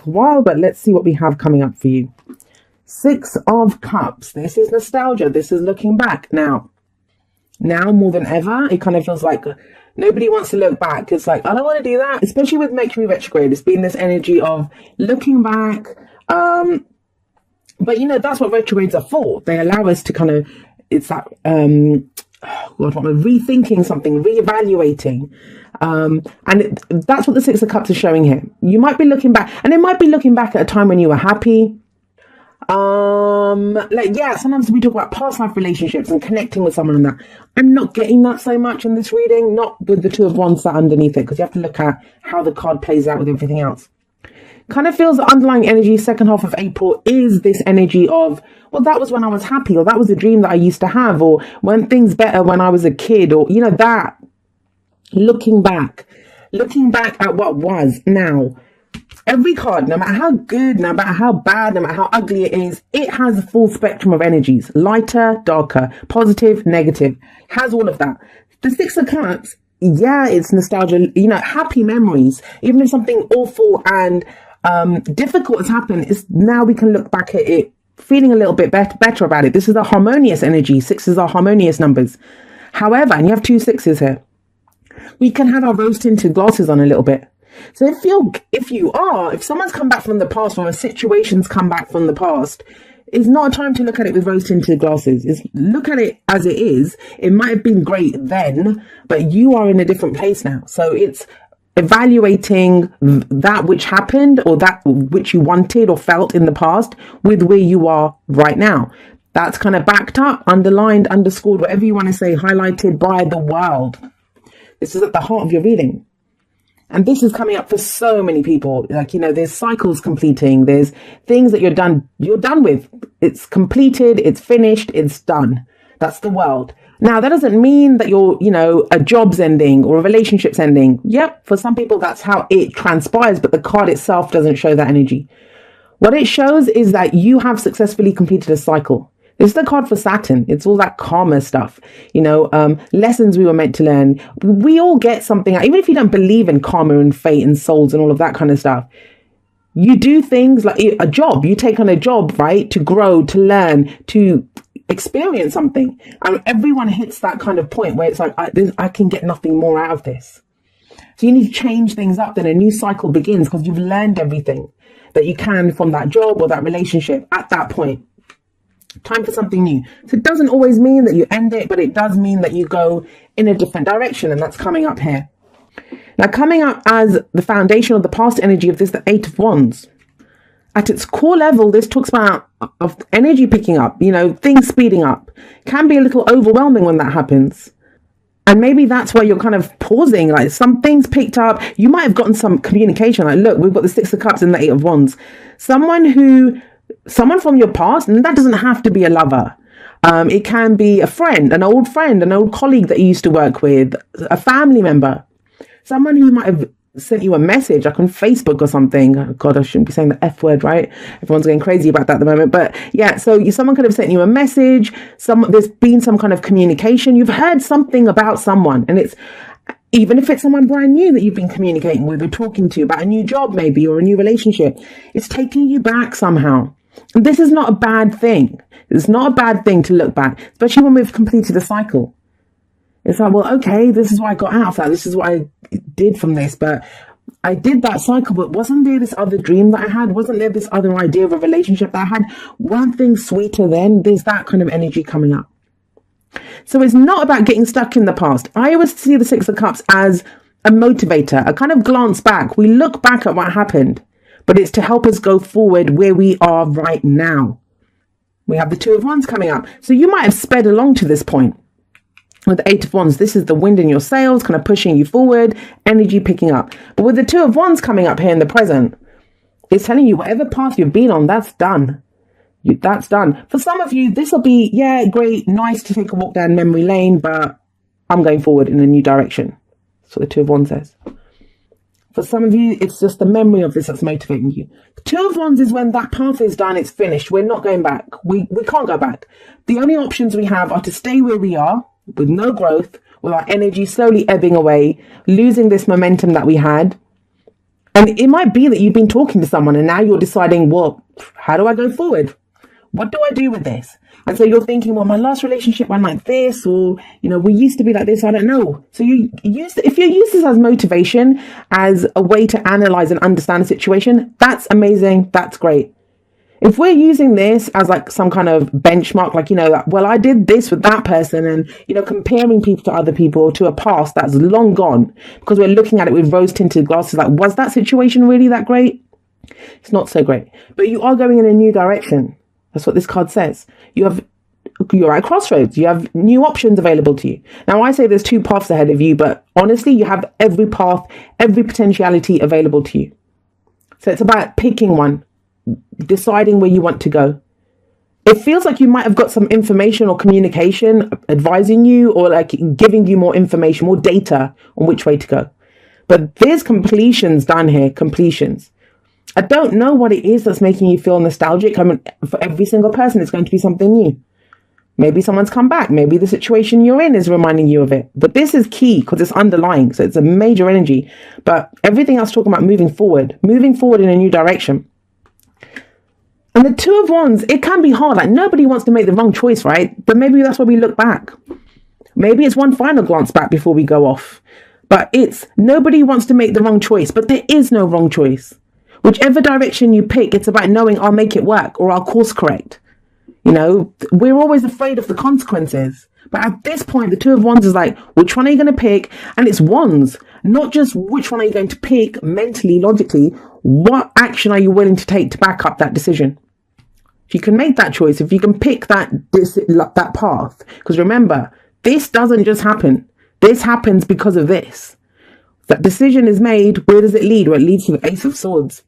while, but let's see what we have coming up for you. Six of Cups. This is nostalgia. This is looking back. Now more than ever, it kind of feels like nobody wants to look back. It's like, I don't want to do that, especially with Mercury retrograde. It's been this energy of looking back. But that's what retrogrades are for. They allow us to kind of, it's that, rethinking something, reevaluating. That's what the Six of Cups is showing here. You might be looking back, and it might be looking back at a time when you were happy. Sometimes we talk about past life relationships and connecting with someone and that. I'm not getting that so much in this reading, not with the Two of Wands that underneath it, because you have to look at how the card plays out with everything else. Kind of feels the underlying energy second half of April is this energy of, well, that was when I was happy, or that was a dream that I used to have, or when things better when I was a kid, or that looking back at what was. Now, every card, no matter how good, no matter how bad, no matter how ugly it is, it has a full spectrum of energies, lighter, darker, positive, negative, has all of that. The Six of Cups, it's nostalgia, happy memories, even if something awful and difficult has happened, is now we can look back at it feeling a little bit better about it. This is a harmonious energy. Sixes are harmonious numbers. However, and you have two sixes here, we can have our rose tinted glasses on a little bit. So if someone's come back from the past, or a situation's come back from the past, it's not a time to look at it with rose tinted glasses. It's look at it as it is. It might have been great then, but you are in a different place now. So it's evaluating that which happened, or that which you wanted or felt in the past, with where you are right now. That's kind of backed up, underlined, underscored, whatever you want to say, highlighted by the world. This is at the heart of your reading. And this is coming up for so many people. There's cycles completing. There's things that you're done with. It's completed. It's finished. It's done. That's the world. Now, that doesn't mean that a job's ending or a relationship's ending. Yep. For some people, that's how it transpires, but the card itself doesn't show that energy. What it shows is that you have successfully completed a cycle. This is the card for Saturn. It's all that karma stuff, lessons we were meant to learn. We all get something, even if you don't believe in karma and fate and souls and all of that kind of stuff. You do things like a job. You take on a job, right? To grow, to learn, to experience something. And everyone hits that kind of point where it's like, I can get nothing more out of this. So you need to change things up. Then a new cycle begins, because you've learned everything that you can from that job or that relationship at that point. Time for something new. So it doesn't always mean that you end it, but it does mean that you go in a different direction, and that's coming up here. Now, coming up as the foundation of the past energy of this, the Eight of Wands. At its core level, this talks about of energy picking up, things speeding up. Can be a little overwhelming when that happens. And maybe that's why you're kind of pausing, like some things picked up. You might have gotten some communication. Like, look, we've got the Six of Cups and the Eight of Wands. Someone from your past, and that doesn't have to be a lover. It can be a friend, an old colleague that you used to work with, a family member, someone who might have sent you a message, like on Facebook or something. Oh God, I shouldn't be saying the F word, right? Everyone's getting crazy about that at the moment. But yeah, so someone could have sent you a message. There's been some kind of communication. You've heard something about someone, and it's, even if it's someone brand new that you've been communicating with or talking to about a new job maybe, or a new relationship, it's taking you back somehow. And this is not a bad thing. It's not a bad thing to look back, especially when we've completed a cycle. It's like, well, okay, this is what I got out of that. This is what I did from this. But I did that cycle, but wasn't there this other dream that I had? Wasn't there this other idea of a relationship that I had? Weren't things sweeter then? There's that kind of energy coming up. So it's not about getting stuck in the past. I always see the Six of Cups as a motivator, a kind of glance back. We look back at what happened, but it's to help us go forward where we are right now. We have the Two of Wands coming up. So you might have sped along to this point. With the Eight of Wands, this is the wind in your sails, kind of pushing you forward, energy picking up. But with the Two of Wands coming up here in the present, it's telling you whatever path you've been on, that's done. That's done. For some of you, this will be, yeah, great, nice to take a walk down memory lane, but I'm going forward in a new direction. That's what the Two of Wands says. For some of you, it's just the memory of this that's motivating you. The Two of Wands is when that path is done, it's finished. We're not going back. We can't go back. The only options we have are to stay where we are with no growth, with our energy slowly ebbing away, losing this momentum that we had, And it might be that you've been talking to someone and now you're deciding, well, how do I go forward? What do I do with this? And so you're thinking, well, my last relationship went like this, or, we used to be like this. I don't know. So if you use this as motivation, as a way to analyze and understand a situation, that's amazing. That's great. If we're using this as like some kind of benchmark, like, well, I did this with that person, and, comparing people to other people, to a past that's long gone, because we're looking at it with rose tinted glasses, like, was that situation really that great? It's not so great, but you are going in a new direction. That's what this card says. You're at a crossroads. You have new options available to you. Now, I say there's two paths ahead of you, but honestly, you have every path, every potentiality available to you. So it's about picking one, deciding where you want to go. It feels like you might have got some information or communication advising you, or like giving you more information, more data on which way to go. But there's completions down here, completions. I don't know what it is that's making you feel nostalgic. I mean, for every single person, it's going to be something new. Maybe someone's come back. Maybe the situation you're in is reminding you of it. But this is key because it's underlying. So it's a major energy. But everything else talking about moving forward in a new direction. And the Two of Wands, it can be hard. Like, nobody wants to make the wrong choice, right? But maybe that's why we look back. Maybe it's one final glance back before we go off. But nobody wants to make the wrong choice. But there is no wrong choice. Whichever direction you pick, it's about knowing I'll make it work or I'll course correct. We're always afraid of the consequences. But at this point, the Two of Wands is like, which one are you going to pick? And it's wands, not just which one are you going to pick mentally, logically. What action are you willing to take to back up that decision? If you can make that choice, if you can pick that path, because remember, this doesn't just happen. This happens because of this. That decision is made. Where does it lead? Well, it leads to the Ace of Swords.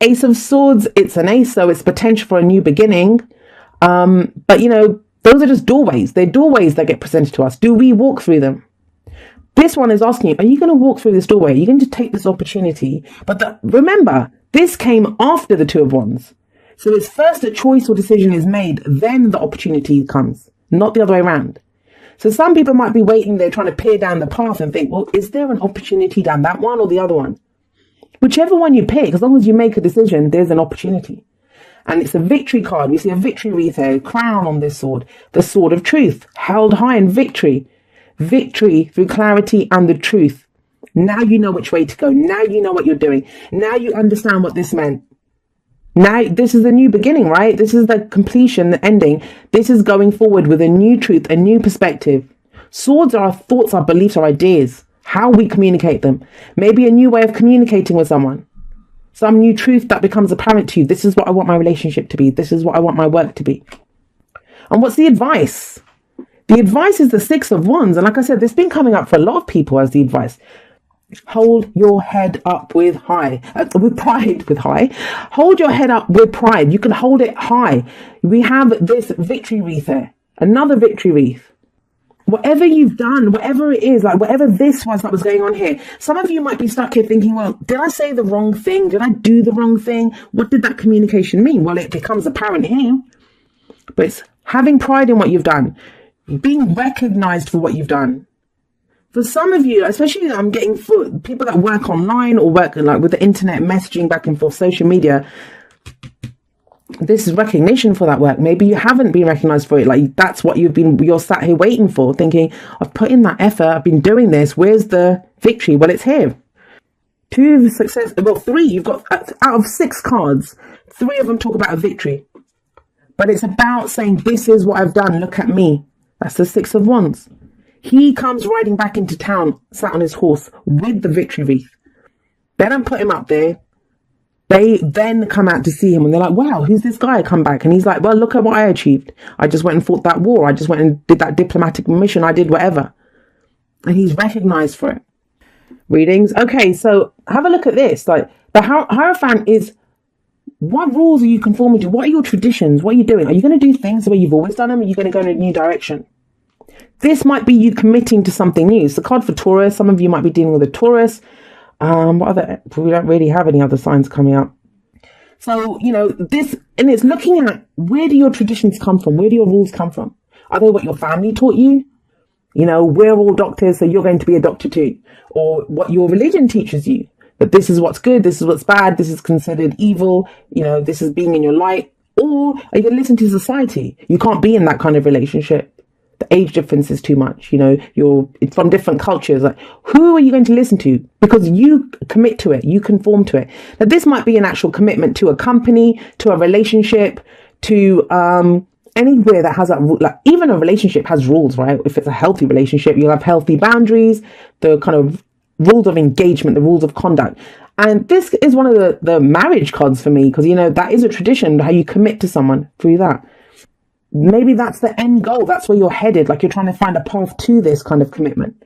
Ace of Swords, it's an ace, so it's potential for a new beginning. But those are just doorways. They're doorways that get presented to us. Do we walk through them? This one is asking you, are you going to walk through this doorway? Are you going to take this opportunity? But remember, this came after the Two of Wands. So it's first a choice or decision is made, then the opportunity comes, not the other way around. So some people might be waiting there trying to peer down the path and think, well, is there an opportunity down that one or the other one? Whichever one you pick, as long as you make a decision, there's an opportunity. And it's a victory card. We see a victory wreath here, crown on this sword, the sword of truth, held high in victory. Victory through clarity and the truth. Now you know which way to go. Now you know what you're doing. Now you understand what this meant. Now this is the new beginning, right? This is the completion, the ending. This is going forward with a new truth, a new perspective. Swords are our thoughts, our beliefs, our ideas, how we communicate them. Maybe a new way of communicating with someone. Some new truth that becomes apparent to you. This is what I want my relationship to be. This is what I want my work to be. And what's the advice? The advice is the Six of Wands. And like I said, this has been coming up for a lot of people as the advice. Hold your head up with pride. Hold your head up with pride. You can hold it high. We have this victory wreath here. Another victory wreath. Whatever you've done, whatever it is, like whatever this was that was going on here, some of you might be stuck here thinking, well, did I say the wrong thing? Did I do the wrong thing? What did that communication mean? Well, it becomes apparent here. But it's having pride in what you've done, being recognized for what you've done. For some of you, especially I'm getting for people that work online or work like with the internet, messaging back and forth, social media, this is recognition for that work. Maybe you haven't been recognized for it. Like that's what you're sat here waiting for, thinking, I've put in that effort, I've been doing this. Where's the victory? Well, it's here. 2 of success. Well, 3, you've got out of 6 cards, 3 of them talk about a victory. But it's about saying, this is what I've done. Look at me. That's the 6 of Wands. He comes riding back into town, sat on his horse with the victory wreath. They don't put him up there. They then come out to see him and they're like, wow, who's this guy come back? And he's like, well, look at what I achieved. I just went and fought that war. I just went and did that diplomatic mission. I did whatever. And he's recognized for it. Readings. Okay, so have a look at this. Like the Hierophant is, what rules are you conforming to? What are your traditions? What are you doing? Are you going to do things the way you've always done them? Or are you going to go in a new direction? This might be you committing to something new. It's the card for Taurus. Some of you might be dealing with a Taurus. What other? We don't really have any other signs coming up. So, this, and it's looking at where do your traditions come from? Where do your rules come from? Are they what your family taught you? We're all doctors, so you're going to be a doctor too. Or what your religion teaches you. that this is what's good, this is what's bad, this is considered evil, this is being in your light? Or are you going to listen to society? You can't be in that kind of relationship. The age difference is too much. It's from different cultures. Like, who are you going to listen to? Because you commit to it, you conform to it. Now, this might be an actual commitment to a company, to a relationship, to anywhere that has that. Like, even a relationship has rules, right? If it's a healthy relationship, you'll have healthy boundaries, the kind of rules of engagement, the rules of conduct. And this is one of the marriage cards for me, because that is a tradition, how you commit to someone through that. Maybe that's the end goal. That's where you're headed. Like, you're trying to find a path to this kind of commitment.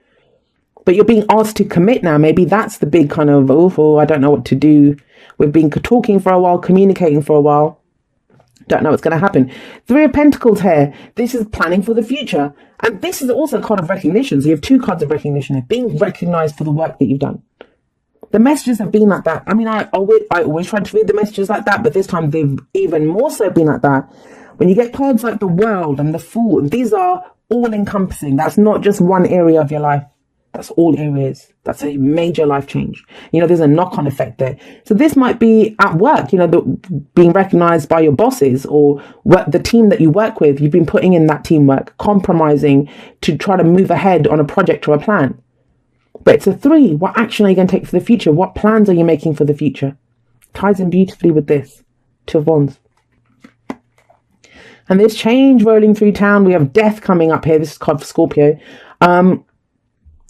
But you're being asked to commit now. Maybe that's the big kind of, I don't know what to do. We've been talking for a while, communicating for a while. Don't know what's going to happen. 3 of Pentacles here. This is planning for the future. And this is also a card of recognition. So you have 2 cards of recognition here. Being recognized for the work that you've done. The messages have been like that. I mean, I always try to read the messages like that, but this time they've even more so been like that. When you get cards like the World and the Fool, these are all encompassing. That's not just one area of your life. That's all areas. That's a major life change. There's a knock-on effect there. So this might be at work, being recognized by your bosses or the team that you work with. You've been putting in that teamwork, compromising to try to move ahead on a project or a plan. But it's a 3. What action are you going to take for the future? What plans are you making for the future? Ties in beautifully with this. 2 of Wands. And there's change rolling through town. We have death coming up here. This is card for Scorpio.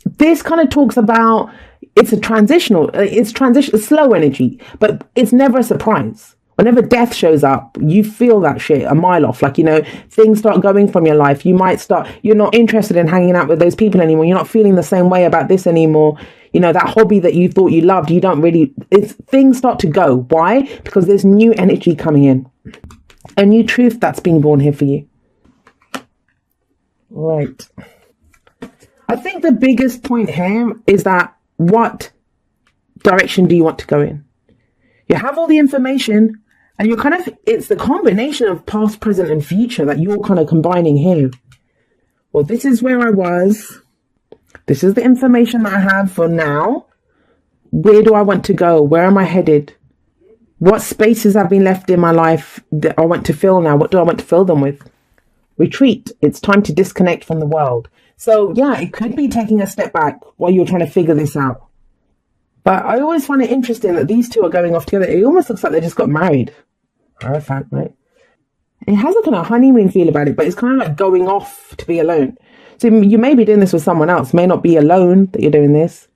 This kind of talks about, it's slow energy, but it's never a surprise. Whenever death shows up, you feel that shit a mile off. Like, things start going from your life. You're not interested in hanging out with those people anymore. You're not feeling the same way about this anymore. That hobby that you thought you loved, things start to go. Why? Because there's new energy coming in. A new truth that's being born here for you. Right. I think the biggest point here is that, what direction do you want to go in? You have all the information, and it's the combination of past, present, and future that you're kind of combining here. Well, this is where I was. This is the information that I have for now. Where do I want to go? Where am I headed? What spaces have been left in my life that I want to fill now? What do I want to fill them with? Retreat. It's time to disconnect from the world. So yeah, it could be taking a step back while you're trying to figure this out. But I always find it interesting that these 2 are going off together. It almost looks like they just got married. Hierophant, right? It has a kind of honeymoon feel about it, but it's kind of like going off to be alone. So you may be doing this with someone else. May not be alone that you're doing this.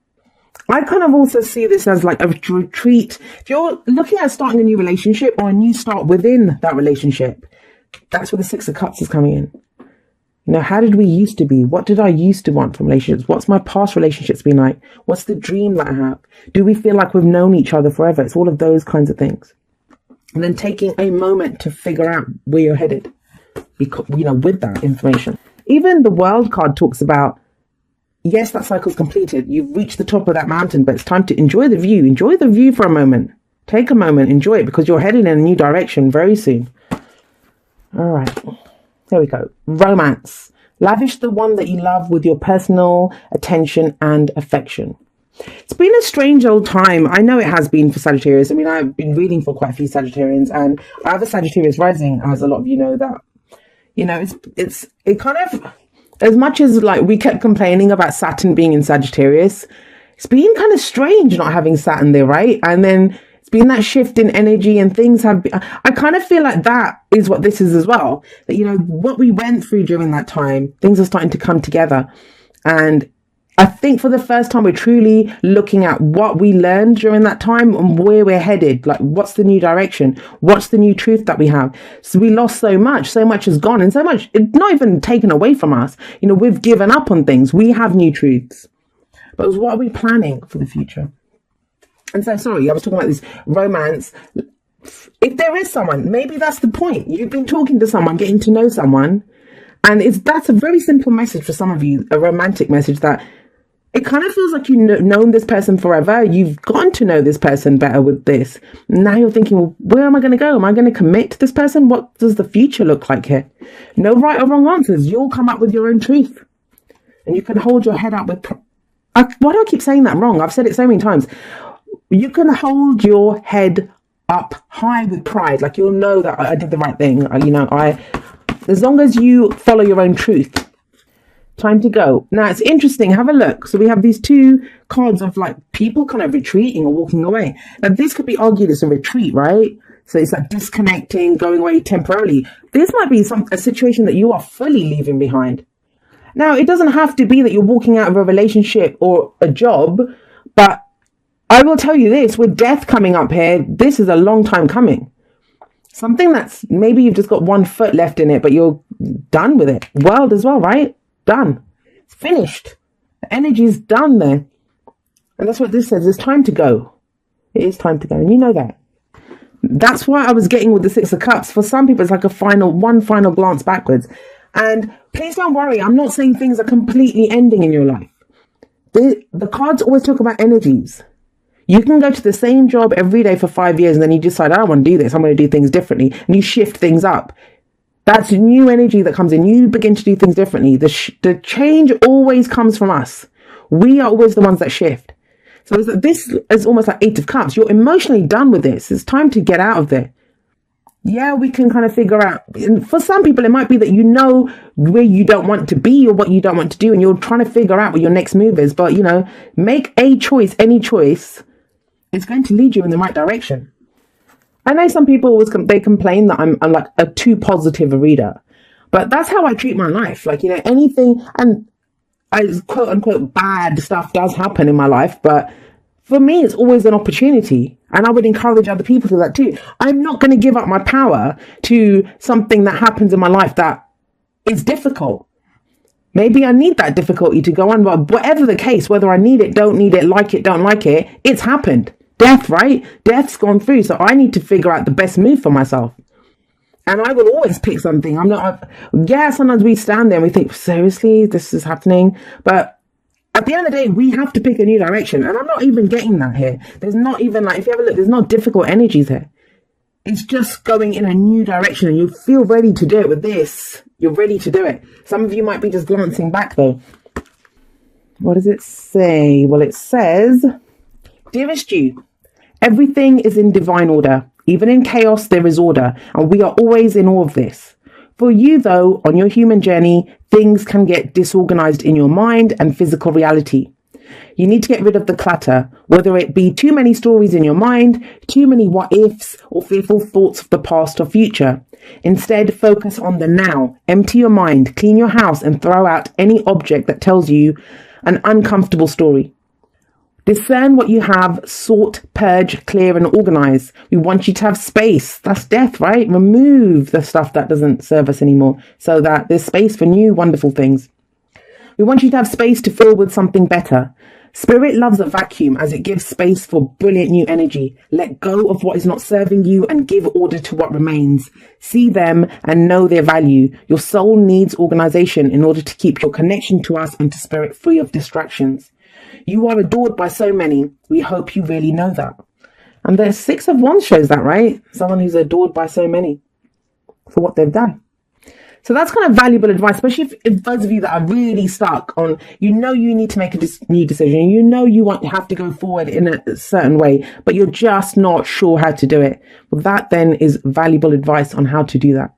I kind of also see this as like a retreat. If you're looking at starting a new relationship or a new start within that relationship, that's where the 6 of Cups is coming in. How did we used to be? What did I used to want from relationships? What's my past relationships been like? What's the dream that I have? Do we feel like we've known each other forever? It's all of those kinds of things. And then taking a moment to figure out where you're headed, because, with that information. Even the World card talks about, yes, that cycle's completed. You've reached the top of that mountain, but it's time to enjoy the view. Enjoy the view for a moment. Take a moment, enjoy it, because you're heading in a new direction very soon. All right. There we go. Romance. Lavish the one that you love with your personal attention and affection. It's been a strange old time. I know it has been for Sagittarius. I mean, I've been reading for quite a few Sagittarians, and I have a Sagittarius rising, as a lot of you know that. It kind of, as much as like we kept complaining about Saturn being in Sagittarius, it's been kind of strange not having Saturn there, right? And then it's been that shift in energy, and things have been, I kind of feel like that is what this is as well. That, what we went through during that time, things are starting to come together. And I think for the first time, we're truly looking at what we learned during that time and where we're headed. Like, what's the new direction? What's the new truth that we have? So we lost so much has gone, and so much, it's not even taken away from us. We've given up on things. We have new truths. But what are we planning for the future? And so, sorry, I was talking about this romance. If there is someone, maybe that's the point. You've been talking to someone, getting to know someone. And that's a very simple message for some of you, a romantic message, that it kind of feels like you've known this person forever. You've gotten to know this person better with this. Now you're thinking, well, where am I going to go? Am I going to commit to this person? What does the future look like here? No right or wrong answers. You'll come up with your own truth. And you can hold your head up with... why do I keep saying that wrong? I've said it so many times. You can hold your head up high with pride. Like, you'll know that I did the right thing. As long as you follow your own truth. Time to go. Now, it's interesting. Have a look. So we have these two cards of like people kind of retreating or walking away. Now, this could be argued as a retreat, right? So it's like disconnecting, going away temporarily. This might be a situation that you are fully leaving behind. Now, it doesn't have to be that you're walking out of a relationship or a job, but I will tell you this, with death coming up here, this is a long time coming. Something that's maybe you've just got one foot left in it, but you're done with it. World as well, right? Done. It's finished. The energy is done there. And that's what this says. It's time to go. It is time to go. And you know that. That's why I was getting with the Six of Cups. For some people, it's like one final glance backwards. And please don't worry. I'm not saying things are completely ending in your life. The cards always talk about energies. You can go to the same job every day for 5 years and then you decide, I don't want to do this. I'm going to do things differently. And you shift things up. That's new energy that comes in. You begin to do things differently. The change always comes from us. We are always the ones that shift. So this is almost like Eight of Cups. You're emotionally done with this. It's time to get out of there. Yeah, we can kind of figure out. And for some people, it might be that you know where you don't want to be or what you don't want to do. And you're trying to figure out what your next move is. But, make a choice, any choice. It's going to lead you in the right direction. I know some people they complain that I'm like a too positive a reader, but that's how I treat my life. Like, anything, and quote unquote bad stuff does happen in my life, but for me, it's always an opportunity. And I would encourage other people to do that too. I'm not going to give up my power to something that happens in my life that is difficult. Maybe I need that difficulty to go on, but whatever the case, whether I need it, don't need it, like it, don't like it, it's happened. Death, right? Death's gone through. So I need to figure out the best move for myself. And I will always pick something. Sometimes we stand there and we think, seriously, this is happening. But at the end of the day, we have to pick a new direction. And I'm not even getting that here. There's not even if you have a look, there's not difficult energies here. It's just going in a new direction and you feel ready to do it with this. You're ready to do it. Some of you might be just glancing back though. What does it say? Well, it says, dearest you, everything is in divine order. Even in chaos, there is order, and we are always in awe of this. For you, though, on your human journey, things can get disorganized in your mind and physical reality. You need to get rid of the clutter, whether it be too many stories in your mind, too many what-ifs, or fearful thoughts of the past or future. Instead, focus on the now. Empty your mind, clean your house, and throw out any object that tells you an uncomfortable story. Discern what you have, sort, purge, clear, and organize. We want you to have space. That's death, right? Remove the stuff that doesn't serve us anymore so that there's space for new, wonderful things. We want you to have space to fill with something better. Spirit loves a vacuum as it gives space for brilliant new energy. Let go of what is not serving you and give order to what remains. See them and know their value. Your soul needs organization in order to keep your connection to us and to spirit free of distractions. You are adored by so many. We hope you really know that. And the Six of Wands shows that, right? Someone who's adored by so many for what they've done. So that's kind of valuable advice, especially if those of you that are really stuck on, you need to make a new decision. You have to go forward in a certain way, but you're just not sure how to do it. Well, that then is valuable advice on how to do that.